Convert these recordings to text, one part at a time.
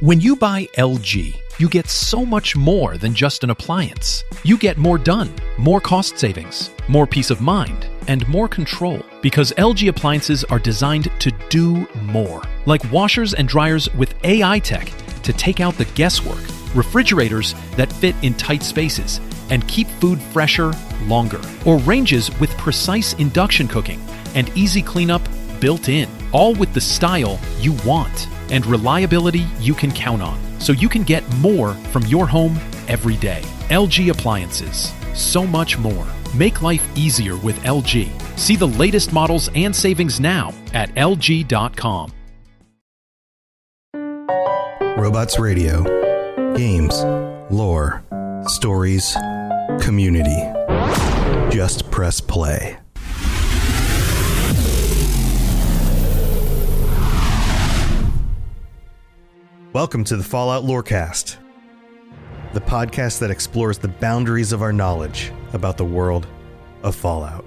When you buy LG, you get so much more than just an appliance. You get more done, more cost savings, more peace of mind, and more control. Because LG appliances are designed to do more. Like washers and dryers with AI tech to take out the guesswork, refrigerators that fit in tight spaces and keep food fresher longer, or ranges with precise induction cooking and easy cleanup built in, all with the style you want and reliability you can count on, so you can get more from your home every day. LG Appliances. So much more. Make life easier with LG. See the latest models and savings now at LG.com. Robots Radio. Games. Lore. Stories. Community. Just press play. Welcome to the Fallout Lorecast, the podcast that explores the boundaries of our knowledge about the world of Fallout.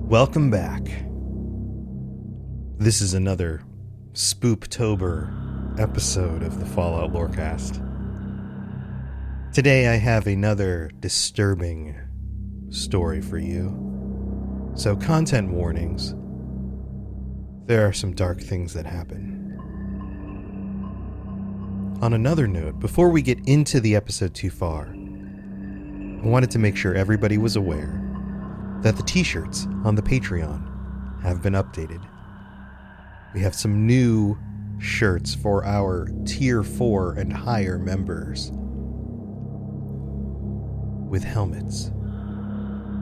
Welcome back. This is another Spooptober episode of the Fallout Lorecast. Today I have another disturbing story for you. So, content warnings. There are some dark things that happen. On another note, before we get into the episode too far, I wanted to make sure everybody was aware that the t-shirts on the Patreon have been updated. We have some new shirts for our Tier 4 and higher members. With helmets.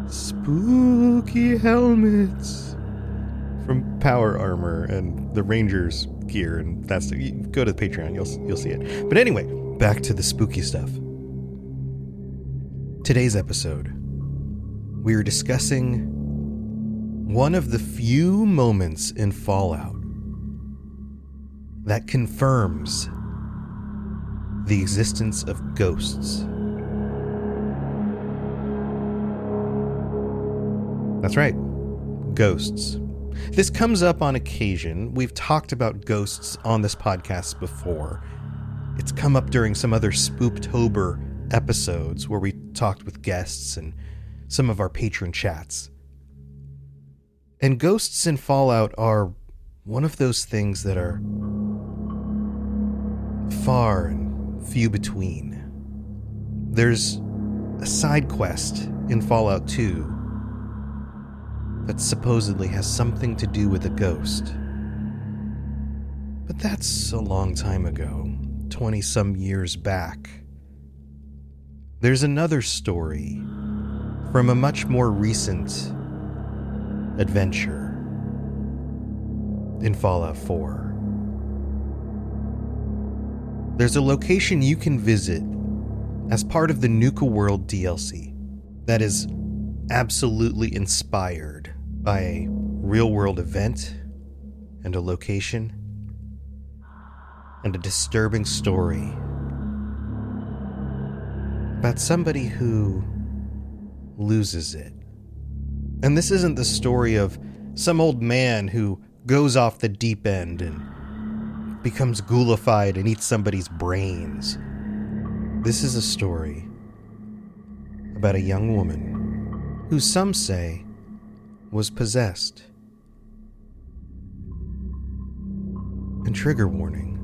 Spooky helmets. From Power Armor and the Rangers gear, and that's go to the Patreon, you'll see it. But anyway, back to the spooky stuff. Today's episode, we are discussing one of the few moments in Fallout that confirms the existence of ghosts. That's right, ghosts. This comes up on occasion. We've talked about ghosts on this podcast before. It's come up during some other Spooptober episodes where we talked with guests and some of our patron chats. And ghosts in Fallout are one of those things that are far and few between. There's a side quest in Fallout 2 that supposedly has something to do with a ghost. But that's a long time ago, 20-some years back. There's another story from a much more recent adventure in Fallout 4. There's a location you can visit as part of the Nuka World DLC that is absolutely inspired by a real-world event and a location and a disturbing story about somebody who loses it. And this isn't the story of some old man who goes off the deep end and becomes ghoulified and eats somebody's brains. This is a story about a young woman who some say was possessed. And trigger warning,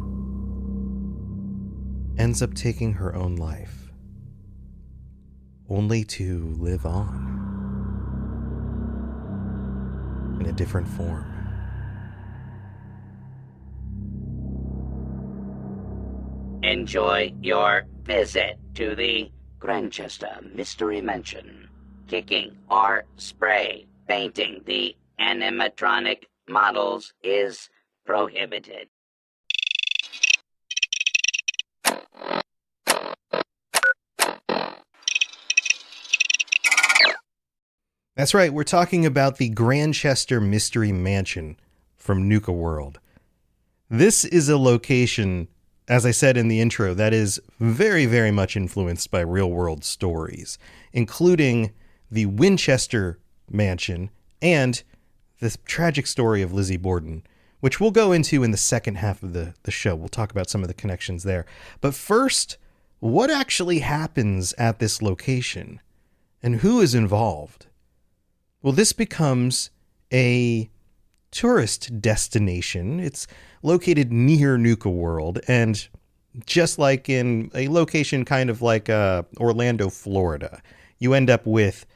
ends up taking her own life, only to live on in a different form. Enjoy your visit to the Grandchester Mystery Mansion. Kicking or spray painting the animatronic models is prohibited. That's right, we're talking about the Grandchester Mystery Mansion from Nuka World. This is a location as I said in the intro, that is very, very much influenced by real-world stories, including the Winchester mansion and the tragic story of Lizzie Borden, which we'll go into in the second half of the show. We'll talk about some of the connections there. But first, what actually happens at this location and who is involved? Well, this becomes a tourist destination. It's located near Nuka World, and just like in a location kind of like Orlando, Florida, you end up with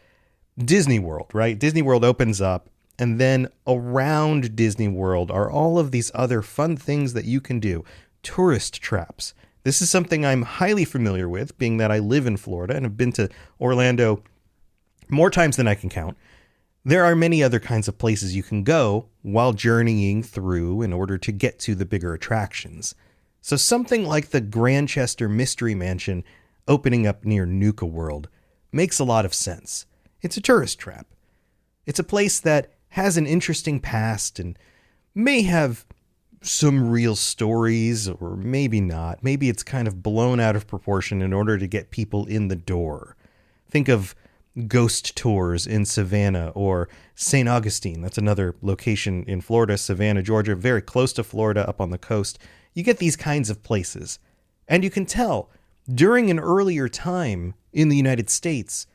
Disney World, right? Disney World opens up, and then around Disney World are all of these other fun things that you can do. Tourist traps. This is something I'm highly familiar with, being that I live in Florida and have been to Orlando more times than I can count. There are many other kinds of places you can go while journeying through in order to get to the bigger attractions. So something like the Grandchester Mystery Mansion opening up near Nuka World makes a lot of sense. It's a tourist trap. It's a place that has an interesting past and may have some real stories, or maybe not. Maybe it's kind of blown out of proportion in order to get people in the door. Think of ghost tours in Savannah or St. Augustine. That's another location in Florida, Savannah, Georgia, very close to Florida up on the coast. You get these kinds of places. And you can tell during an earlier time in the United States,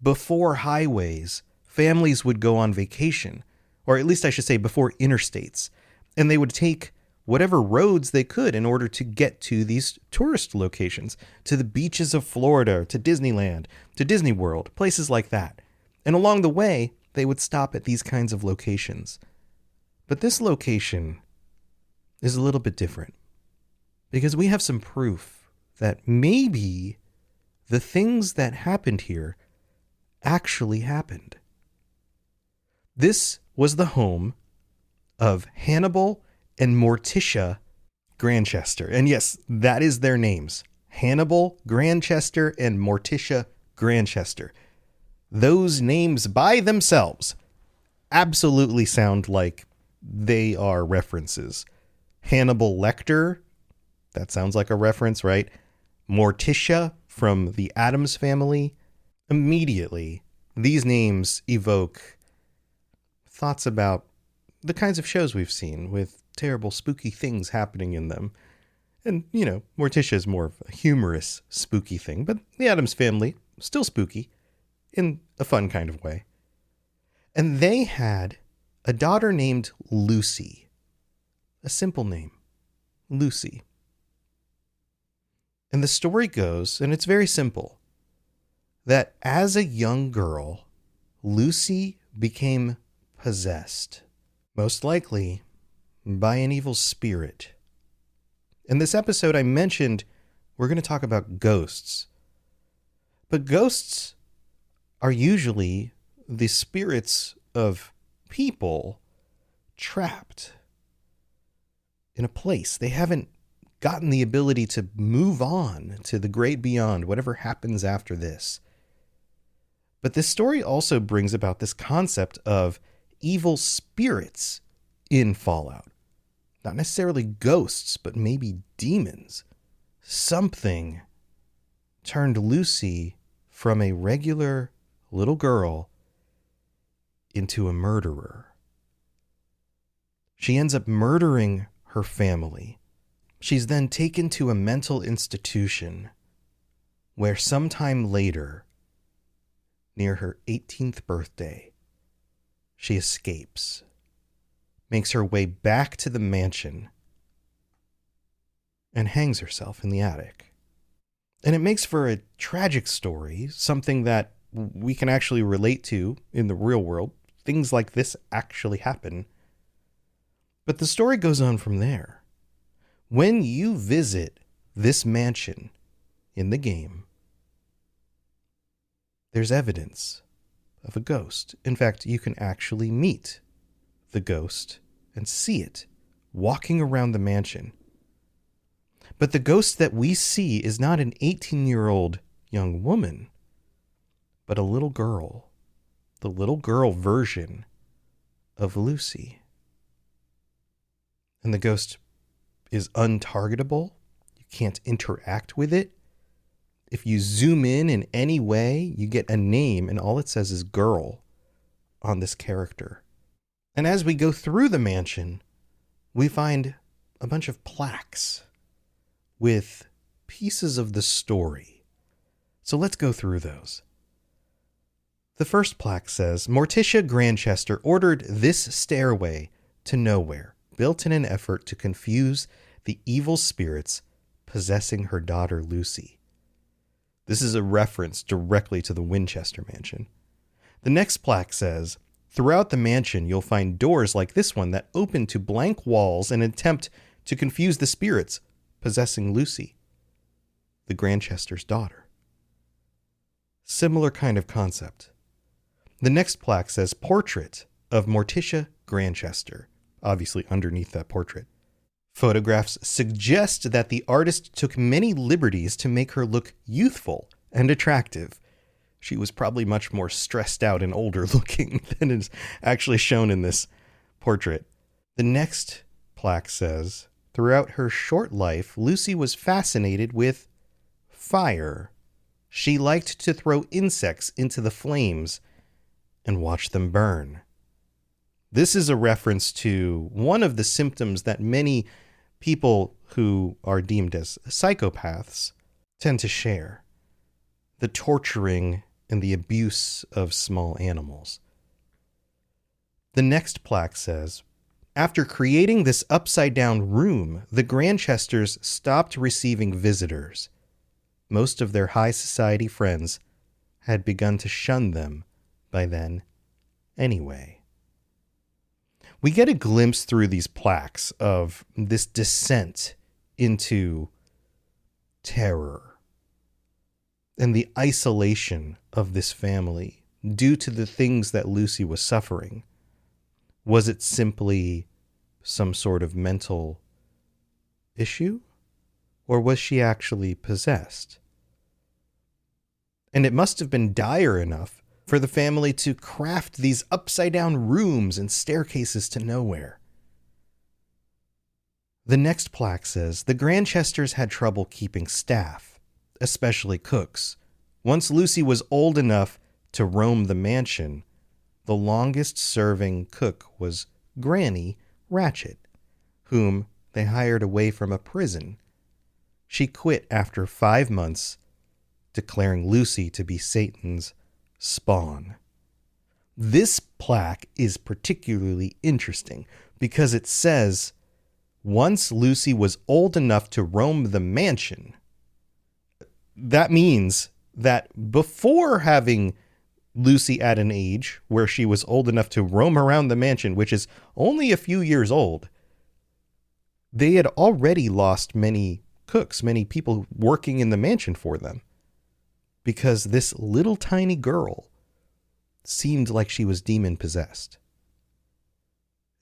before highways, families would go on vacation, or at least I should say before interstates, and they would take whatever roads they could in order to get to these tourist locations, to the beaches of Florida, to Disneyland, to Disney World, places like that. And along the way, they would stop at these kinds of locations. But this location is a little bit different, because we have some proof that maybe the things that happened here actually happened. This was the home of Hannibal and Morticia Grandchester. And yes, that is their names. Hannibal Grandchester and Morticia Grandchester. Those names by themselves absolutely sound like they are references. Hannibal Lecter, that sounds like a reference, right? Morticia from the Addams Family. Immediately, these names evoke thoughts about the kinds of shows we've seen with terrible, spooky things happening in them. And, you know, Morticia is more of a humorous, spooky thing, but the Addams Family, still spooky, in a fun kind of way. And they had a daughter named Lucy. A simple name, Lucy. And the story goes, and it's very simple, that as a young girl, Lucy became possessed, most likely by an evil spirit. In this episode, I mentioned we're going to talk about ghosts. But ghosts are usually the spirits of people trapped in a place. They haven't gotten the ability to move on to the great beyond, whatever happens after this. But this story also brings about this concept of evil spirits in Fallout. Not necessarily ghosts, but maybe demons. Something turned Lucy from a regular little girl into a murderer. She ends up murdering her family. She's then taken to a mental institution where sometime later, near her 18th birthday, she escapes, makes her way back to the mansion, and hangs herself in the attic. And it makes for a tragic story, something that we can actually relate to in the real world. Things like this actually happen. But the story goes on from there. When you visit this mansion in the game, there's evidence of a ghost. In fact, you can actually meet the ghost and see it walking around the mansion. But the ghost that we see is not an 18-year-old young woman, but a little girl. The little girl version of Lucy. And the ghost is untargetable. You can't interact with it. If you zoom in any way, you get a name, and all it says is girl on this character. And as we go through the mansion, we find a bunch of plaques with pieces of the story. So let's go through those. The first plaque says, Morticia Grandchester ordered this stairway to nowhere, built in an effort to confuse the evil spirits possessing her daughter Lucy. This is a reference directly to the Winchester mansion. The next plaque says, throughout the mansion, you'll find doors like this one that open to blank walls in an attempt to confuse the spirits possessing Lucy, the Grandchester's daughter. Similar kind of concept. The next plaque says, portrait of Morticia Grandchester, obviously underneath that portrait. Photographs suggest that the artist took many liberties to make her look youthful and attractive. She was probably much more stressed out and older looking than is actually shown in this portrait. The next plaque says, throughout her short life, Lucy was fascinated with fire. She liked to throw insects into the flames and watch them burn. This is a reference to one of the symptoms that many people who are deemed as psychopaths tend to share: the torturing and the abuse of small animals. The next plaque says, after creating this upside-down room, the Grandchesters stopped receiving visitors. Most of their high society friends had begun to shun them by then anyway. We get a glimpse through these plaques of this descent into terror and the isolation of this family due to the things that Lucy was suffering. Was it simply some sort of mental issue, or was she actually possessed? And it must have been dire enough for the family to craft these upside-down rooms and staircases to nowhere. The next plaque says, the Grandchesters had trouble keeping staff, especially cooks. Once Lucy was old enough to roam the mansion, the longest-serving cook was Granny Ratchet, whom they hired away from a prison. She quit after 5 months, declaring Lucy to be Satan's spawn. This plaque is particularly interesting because it says, once Lucy was old enough to roam the mansion. That means that before having Lucy at an age where she was old enough to roam around the mansion, which is only a few years old, they had already lost many cooks, many people working in the mansion for them, because this little tiny girl seemed like she was demon-possessed.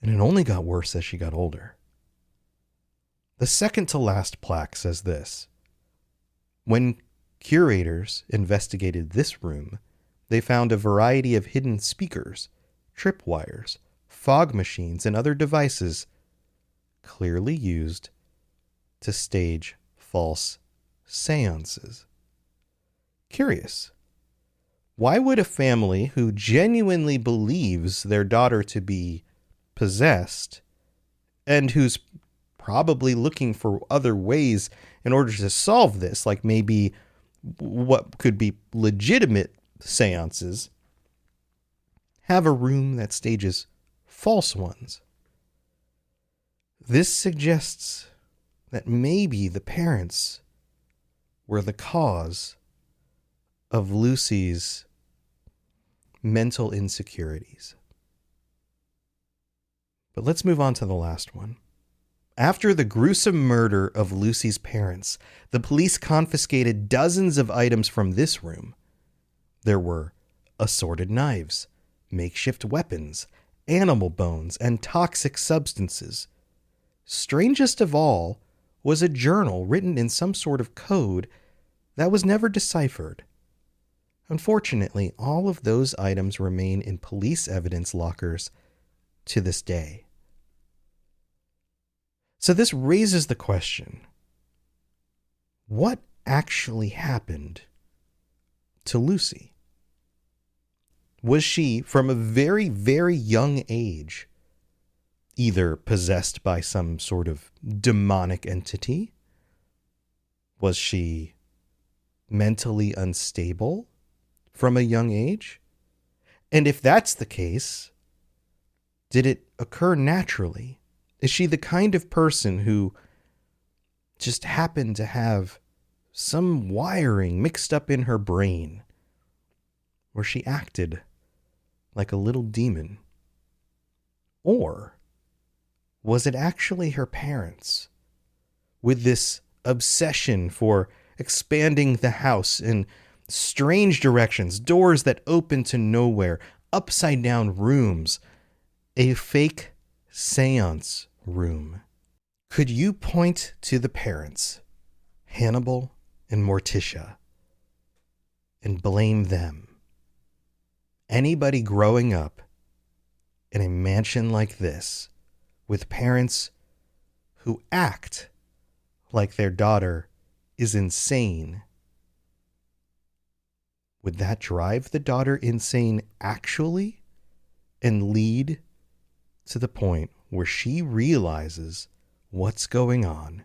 And it only got worse as she got older. The second to last plaque says this: when curators investigated this room, they found a variety of hidden speakers, tripwires, fog machines, and other devices clearly used to stage false seances. Curious. Why would a family who genuinely believes their daughter to be possessed and who's probably looking for other ways in order to solve this, like maybe what could be legitimate seances, have a room that stages false ones? This suggests that maybe the parents were the cause of Lucy's mental insecurities. But let's move on to the last one. After the gruesome murder of Lucy's parents, the police confiscated dozens of items from this room. There were assorted knives, makeshift weapons, animal bones, and toxic substances. Strangest of all was a journal written in some sort of code that was never deciphered. Unfortunately, all of those items remain in police evidence lockers to this day. So this raises the question, what actually happened to Lucy? Was she, from a very, very young age, either possessed by some sort of demonic entity? Was she mentally unstable from a young age? And if that's the case, did it occur naturally? Is she the kind of person who just happened to have some wiring mixed up in her brain where she acted like a little demon? Or was it actually her parents with this obsession for expanding the house in strange directions, doors that open to nowhere, upside down rooms, a fake seance room? Could you point to the parents, Hannibal and Morticia, and blame them? Anybody growing up in a mansion like this with parents who act like their daughter is insane, would that drive the daughter insane actually and lead to the point where she realizes what's going on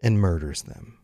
and murders them?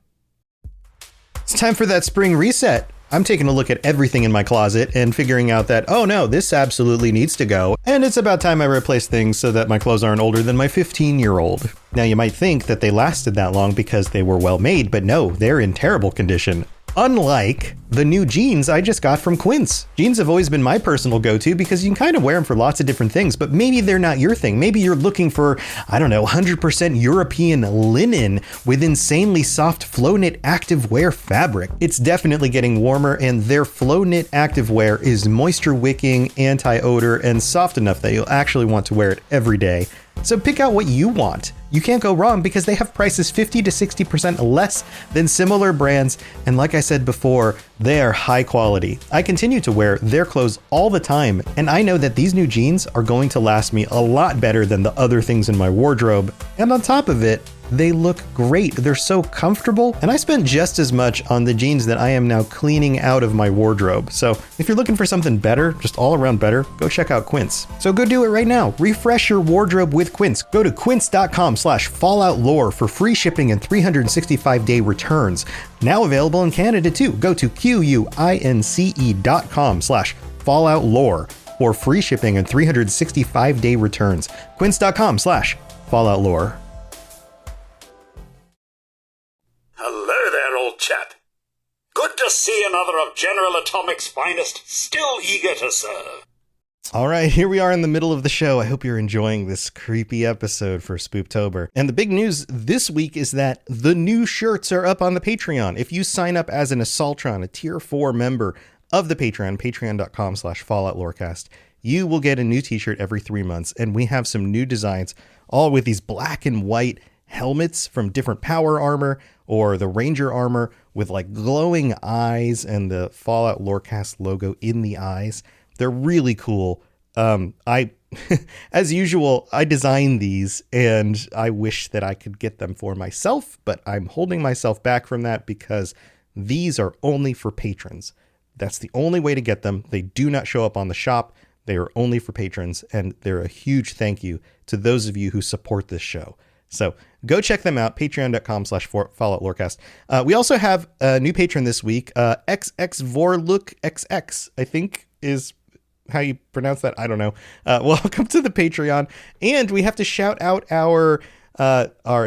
It's time for that spring reset. I'm taking a look at everything in my closet and figuring out that, oh no, this absolutely needs to go. And it's about time I replace things so that my clothes aren't older than my 15-year-old. Now you might think that they lasted that long because they were well made, but no, they're in terrible condition. Unlike the new jeans I just got from Quince. Jeans have always been my personal go-to because you can kind of wear them for lots of different things, but maybe they're not your thing. Maybe you're looking for, 100% European linen with insanely soft flow knit activewear fabric. It's definitely getting warmer, and their flow knit activewear is moisture wicking, anti-odor, and soft enough that you'll actually want to wear it every day. So pick out what you want. You can't go wrong because they have prices 50 to 60% less than similar brands. And like I said before, they are high quality. I continue to wear their clothes all the time, and I know that these new jeans are going to last me a lot better than the other things in my wardrobe. And on top of it, they look great. They're so comfortable. And I spent just as much on the jeans that I am now cleaning out of my wardrobe. So if you're looking for something better, just all around better, go check out Quince. So go do it right now. Refresh your wardrobe with Quince. Go to quince.com/falloutlore for free shipping and 365-day returns. Now available in Canada too. Go to quince.com/falloutlore for free shipping and 365-day returns. Quince.com/falloutlore. Hello there, old chap. Good to see another of General Atomic's finest, still eager to serve. All right, here we are in the middle of the show. I hope you're enjoying this creepy episode for Spooptober. And the big news this week is that the new shirts are up on the Patreon. If you sign up as an Assaultron, a tier 4 member of the Patreon, patreon.com/falloutlorecast, you will get a new t-shirt every 3 months. And we have some new designs, all with these black and white helmets from different power armor, or the Ranger armor with like glowing eyes and the Fallout Lorecast logo in the eyes. They're really cool. As usual, I designed these and I wish that I could get them for myself, but I'm holding myself back from that because these are only for patrons. That's the only way to get them. They do not show up on the shop. They are only for patrons, and they're a huge thank you to those of you who support this show. So go check them out, patreon.com/falloutlorecast. We also have a new patron this week, XXVorlookXX, I think is how you pronounce that. I don't know. Welcome to the Patreon. And we have to shout out our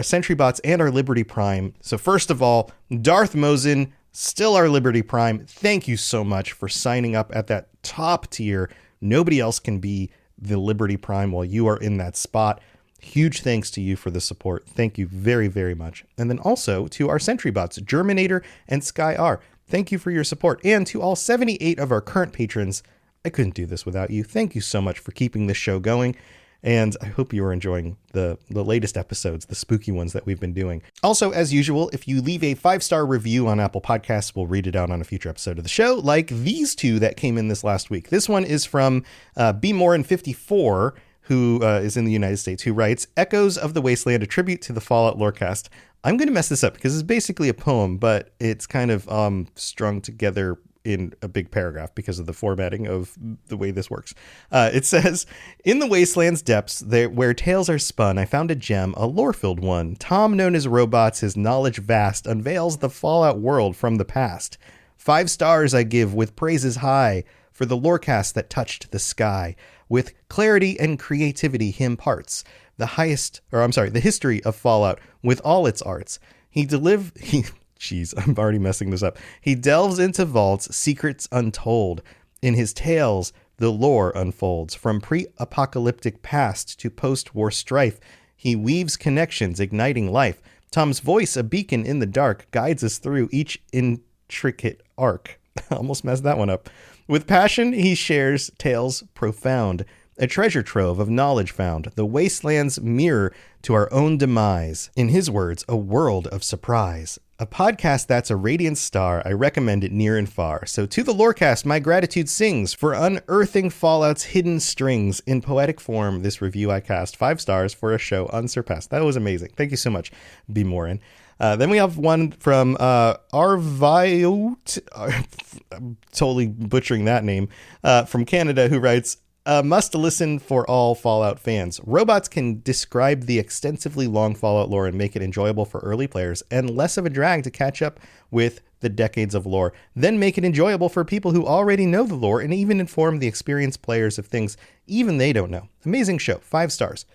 Sentry Bots and our Liberty Prime. So first of all, Darth Mosin, still our Liberty Prime. Thank you so much for signing up at that top tier. Nobody else can be the Liberty Prime while you are in that spot. Huge thanks to you for the support. Thank you very, very much. And then also to our Sentry Bots, Germinator and Sky R. Thank you for your support. And to all 78 of our current patrons, I couldn't do this without you. Thank you so much for keeping this show going. And I hope you are enjoying the latest episodes, the spooky ones that we've been doing. Also, as usual, if you leave a 5-star review on Apple Podcasts, we'll read it out on a future episode of the show, like these two that came in this last week. This one is from BeMorein54. who is in the United States, who writes, Echoes of the Wasteland, a tribute to the Fallout Lorecast. I'm going to mess this up because it's basically a poem, but it's kind of strung together in a big paragraph because of the formatting of the way this works. It says, in the wasteland's depths, where tales are spun, I found a gem, a lore-filled one. Tom, known as Robots, his knowledge vast, unveils the Fallout world from the past. 5 stars I give with praises high for the Lorecast that touched the sky. With clarity and creativity he imparts the history of Fallout with all its arts. Jeez, I'm already messing this up. He delves into vaults, secrets untold. In his tales, the lore unfolds. From pre-apocalyptic past to post-war strife, he weaves connections, igniting life. Tom's voice, a beacon in the dark, guides us through each intricate arc. I almost messed that one up. With passion, he shares tales profound. A treasure trove of knowledge found. The wasteland's mirror to our own demise. In his words, a world of surprise. A podcast that's a radiant star. I recommend it near and far. So to the Lorecast, my gratitude sings for unearthing Fallout's hidden strings. In poetic form, this review I cast 5 stars for a show unsurpassed. That was amazing. Thank you so much, B. Morin. Then we have one from Arviot, I'm totally butchering that name, from Canada, who writes, must listen for all Fallout fans. Robots can describe the extensively long Fallout lore and make it enjoyable for early players and less of a drag to catch up with the decades of lore. Then make it enjoyable for people who already know the lore and even inform the experienced players of things even they don't know. Amazing show. 5 stars.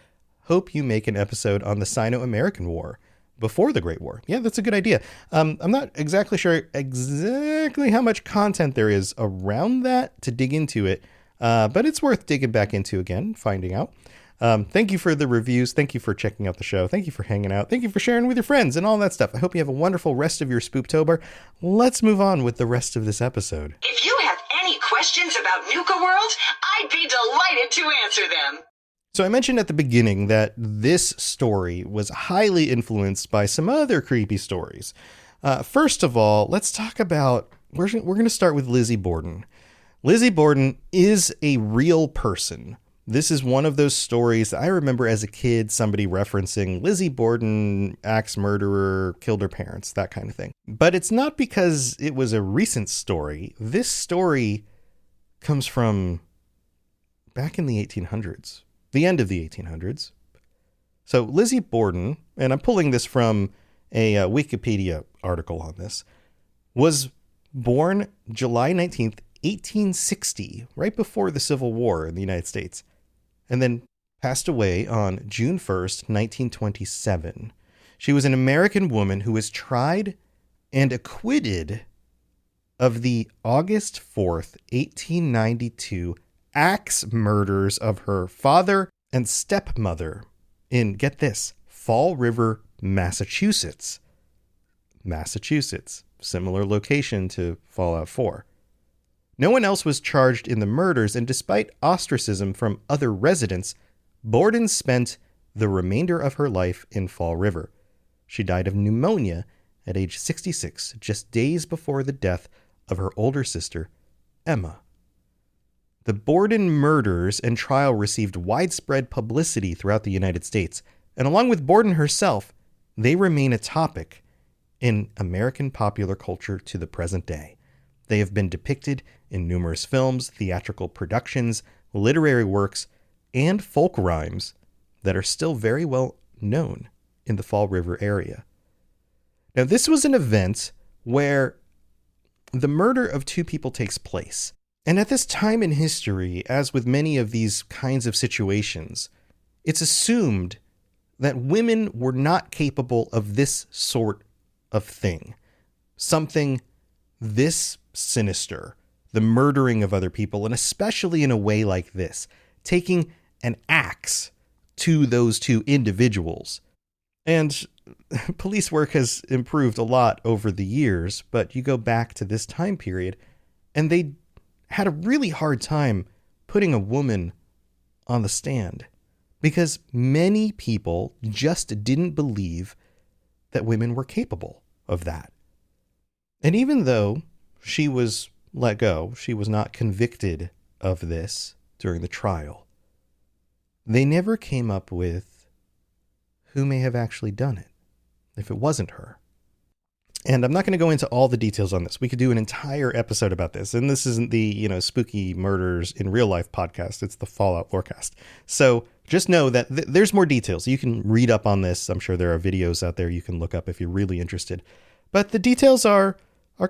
Hope you make an episode on the Sino-American War before the Great War. Yeah, that's a good idea. I'm not exactly sure exactly how much content there is around that to dig into it. But it's worth digging back into again, finding out. Thank you for the reviews. Thank you for checking out the show. Thank you for hanging out. Thank you for sharing with your friends and all that stuff. I hope you have a wonderful rest of your Spooptober. Let's move on with the rest of this episode. If you have any questions about Nuka World, I'd be delighted to answer them. So I mentioned at the beginning that this story was highly influenced by some other creepy stories. First of all, let's talk about, we're going to start with Lizzie Borden. Lizzie Borden is a real person. This is one of those stories that I remember as a kid, somebody referencing Lizzie Borden, axe murderer, killed her parents, that kind of thing. But it's not because it was a recent story. This story comes from back in the 1800s, the end of the 1800s. So Lizzie Borden, and I'm pulling this from a Wikipedia article on this, was born July 19th, 1860, right before the Civil War in the United States, and then passed away on June 1st, 1927. She was an American woman who was tried and acquitted of the August 4th, 1892 axe murders of her father and stepmother in, get this, Fall River, Massachusetts. Massachusetts, similar location to Fallout 4. No one else was charged in the murders, and despite ostracism from other residents, Borden spent the remainder of her life in Fall River. She died of pneumonia at age 66, just days before the death of her older sister, Emma. The Borden murders and trial received widespread publicity throughout the United States, and along with Borden herself, they remain a topic in American popular culture to the present day. They have been depicted in numerous films, theatrical productions, literary works, and folk rhymes that are still very well known in the Fall River area. Now, this was an event where the murder of 2 people takes place. And at this time in history, as with many of these kinds of situations, it's assumed that women were not capable of this sort of thing. Something this sinister, the murdering of other people, and especially in a way like this, taking an axe to those 2 individuals. And police work has improved a lot over the years, but you go back to this time period, and they had a really hard time putting a woman on the stand because many people just didn't believe that women were capable of that. And even though she was let go, she was not convicted of this during the trial, they never came up with who may have actually done it, if it wasn't her. And I'm not going to go into all the details on this. We could do an entire episode about this. And this isn't the, spooky murders in real life podcast. It's the Fallout Lorecast. So just know that there's more details. You can read up on this. I'm sure there are videos out there you can look up if you're really interested. But the details are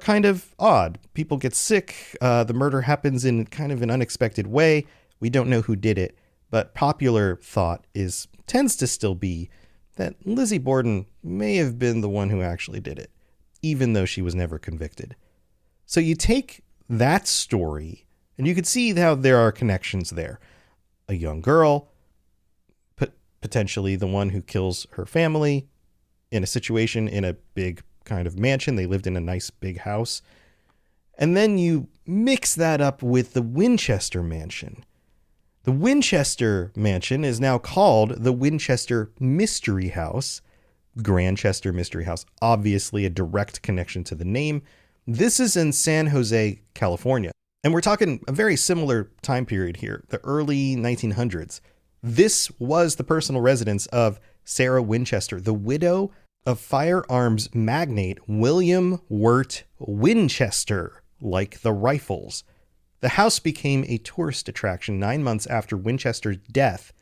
kind of odd. People get sick. The murder happens in kind of an unexpected way. We don't know who did it. But popular thought tends to still be that Lizzie Borden may have been the one who actually did it, even though she was never convicted. So you take that story, and you could see how there are connections there. A young girl, potentially the one who kills her family, in a situation in a big kind of mansion. They lived in a nice big house. And then you mix that up with the Winchester mansion. The Winchester mansion is now called the Winchester Mystery House. Grandchester Mystery House, obviously a direct connection to the name. This is in San Jose, California. And we're talking a very similar time period here, the early 1900s. This was the personal residence of Sarah Winchester, the widow of firearms magnate William Wirt Winchester, like the rifles. The house became a tourist attraction 9 months after Winchester's death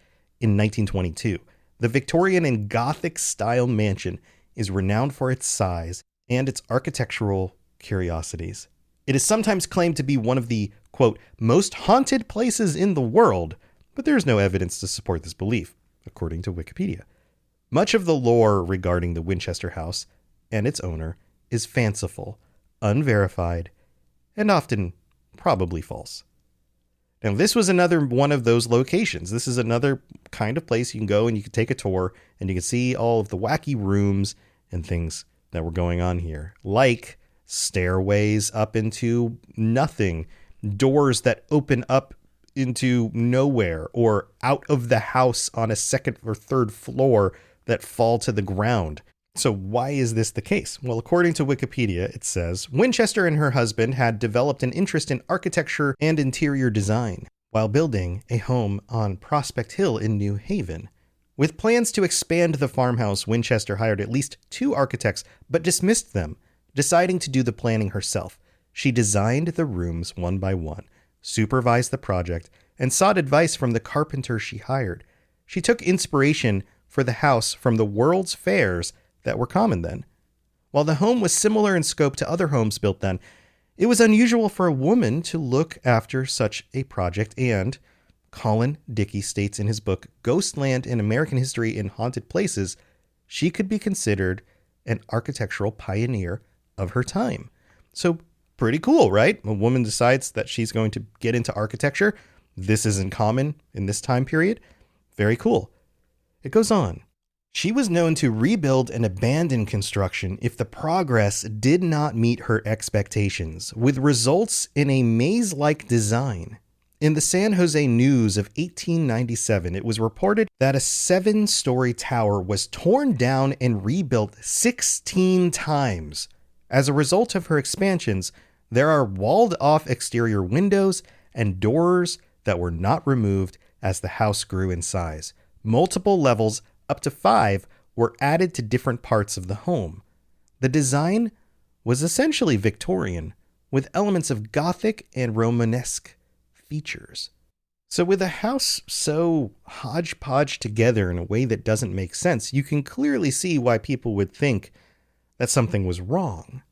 in 1922. The Victorian and Gothic-style mansion is renowned for its size and its architectural curiosities. It is sometimes claimed to be one of the, quote, most haunted places in the world, but there is no evidence to support this belief, according to Wikipedia. Much of the lore regarding the Winchester house and its owner is fanciful, unverified, and often probably false. Now, this was another one of those locations. This is another kind of place you can go and you can take a tour and you can see all of the wacky rooms and things that were going on here, like stairways up into nothing, doors that open up into nowhere or out of the house on a second or third floor that fall to the ground. So why is this the case? Well, according to Wikipedia, it says, Winchester and her husband had developed an interest in architecture and interior design while building a home on Prospect Hill in New Haven. With plans to expand the farmhouse, Winchester hired at least 2 architects, but dismissed them, deciding to do the planning herself. She designed the rooms one by one, supervised the project, and sought advice from the carpenter she hired. She took inspiration for the house from the World's Fairs that were common then. While the home was similar in scope to other homes built then, it was unusual for a woman to look after such a project, and Colin Dickey states in his book Ghostland in American History in Haunted Places, she could be considered an architectural pioneer of her time. So pretty cool, right? A woman decides that she's going to get into architecture. This isn't common in this time period. Very cool. It goes on. She was known to rebuild and abandon construction if the progress did not meet her expectations, with results in a maze-like design. In the San Jose News of 1897, it was reported that a 7-story tower was torn down and rebuilt 16 times. As a result of her expansions, there are walled-off exterior windows and doors that were not removed as the house grew in size. Multiple levels, up to 5, were added to different parts of the home. The design was essentially Victorian, with elements of Gothic and Romanesque features. So with a house so hodgepodge together in a way that doesn't make sense, you can clearly see why people would think that something was wrong.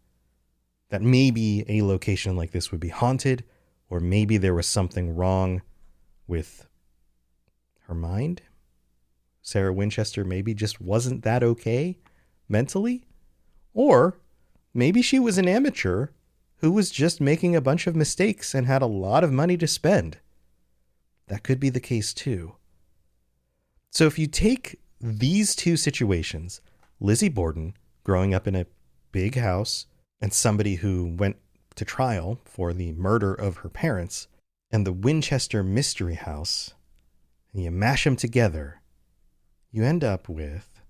That maybe a location like this would be haunted, or maybe there was something wrong with her mind. Sarah Winchester maybe just wasn't that okay mentally. Or maybe she was an amateur who was just making a bunch of mistakes and had a lot of money to spend. That could be the case too. So if you take these two situations, Lizzie Borden growing up in a big house and somebody who went to trial for the murder of her parents, and the Winchester Mystery House, and you mash them together, you end up with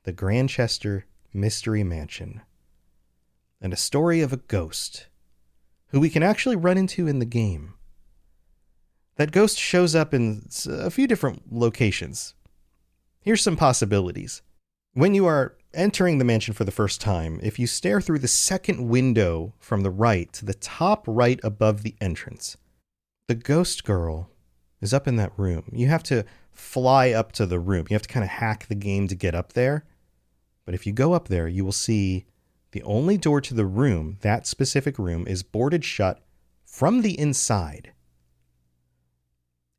the Grandchester Mystery Mansion and a story of a ghost who we can actually run into in the game. That ghost shows up in a few different locations. Here's some possibilities. When you are entering the mansion for the first time, if you stare through the second window from the right to the top right above the entrance, the ghost girl is up in that room. You have to fly up to the room. You have to kind of hack the game to get up there. But if you go up there, you will see the only door to the room, that specific room, is boarded shut from the inside.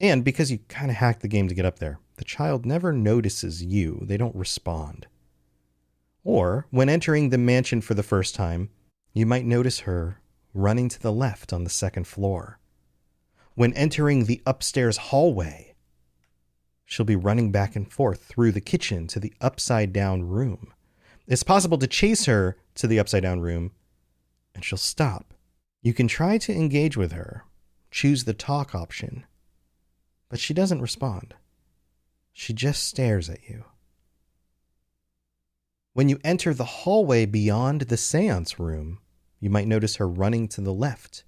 And because you kind of hacked the game to get up there, the child never notices you. They don't respond. Or, when entering the mansion for the first time, you might notice her running to the left on the second floor. When entering the upstairs hallway, she'll be running back and forth through the kitchen to the upside-down room. It's possible to chase her to the upside-down room, and she'll stop. You can try to engage with her, choose the talk option, but she doesn't respond. She just stares at you. When you enter the hallway beyond the seance room, you might notice her running to the left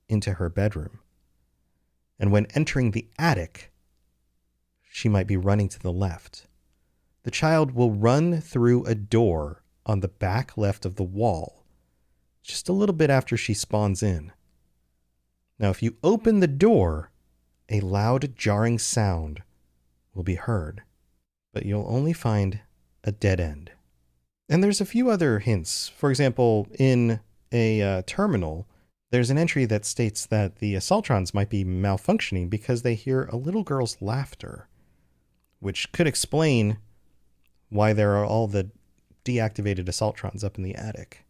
into her bedroom. And when entering the attic, she might be running to the left. The child will run through a door on the back left of the wall, just a little bit after she spawns in. Now, if you open the door, a loud, jarring sound will be heard, but you'll only find a dead end. And there's a few other hints. For example, in a terminal, there's an entry that states that the Assaultrons might be malfunctioning because they hear a little girl's laughter, which could explain why there are all the deactivated Assaultrons up in the attic.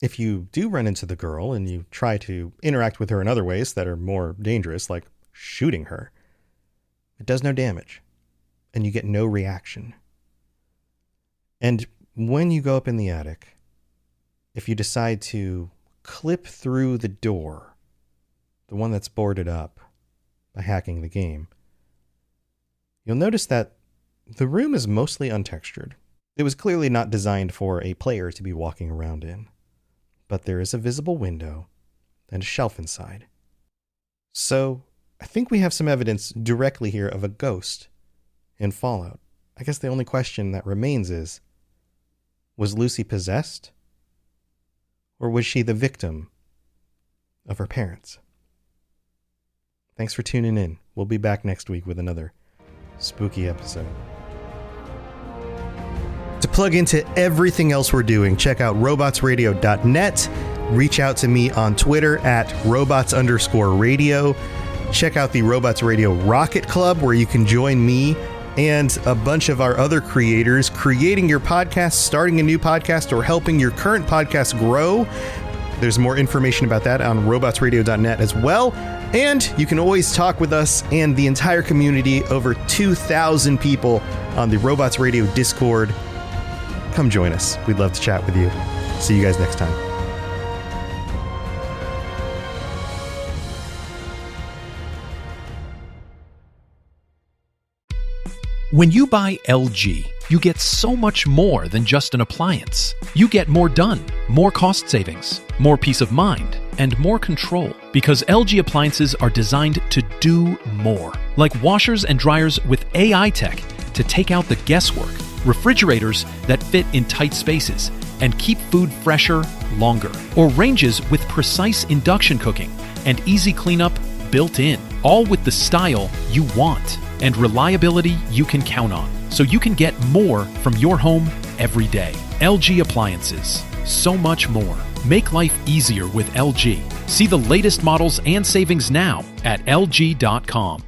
If you do run into the girl and you try to interact with her in other ways that are more dangerous, like shooting her, it does no damage, and you get no reaction. And when you go up in the attic, if you decide to clip through the door, the one that's boarded up by hacking the game, you'll notice that the room is mostly untextured. It was clearly not designed for a player to be walking around in, but there is a visible window and a shelf inside. So I think we have some evidence directly here of a ghost in Fallout. I guess the only question that remains is, was Lucy possessed? Or was she the victim of her parents? Thanks for tuning in. We'll be back next week with another spooky episode. To plug into everything else we're doing, check out robotsradio.net. Reach out to me on Twitter at robots_radio. Check out the Robots Radio Rocket Club, where you can join me and a bunch of our other creators creating your podcast, starting a new podcast, or helping your current podcast grow. There's more information about that on robotsradio.net as well. And you can always talk with us and the entire community, over 2,000 people on the Robots Radio Discord. Come join us. We'd love to chat with you. See you guys next time. When you buy LG, you get so much more than just an appliance. You get more done, more cost savings, more peace of mind, and more control. Because LG appliances are designed to do more. Like washers and dryers with AI tech to take out the guesswork. Refrigerators that fit in tight spaces and keep food fresher longer. Or ranges with precise induction cooking and easy cleanup built in. All with the style you want and reliability you can count on, so you can get more from your home every day. LG Appliances. So much more. Make life easier with LG. See the latest models and savings now at LG.com.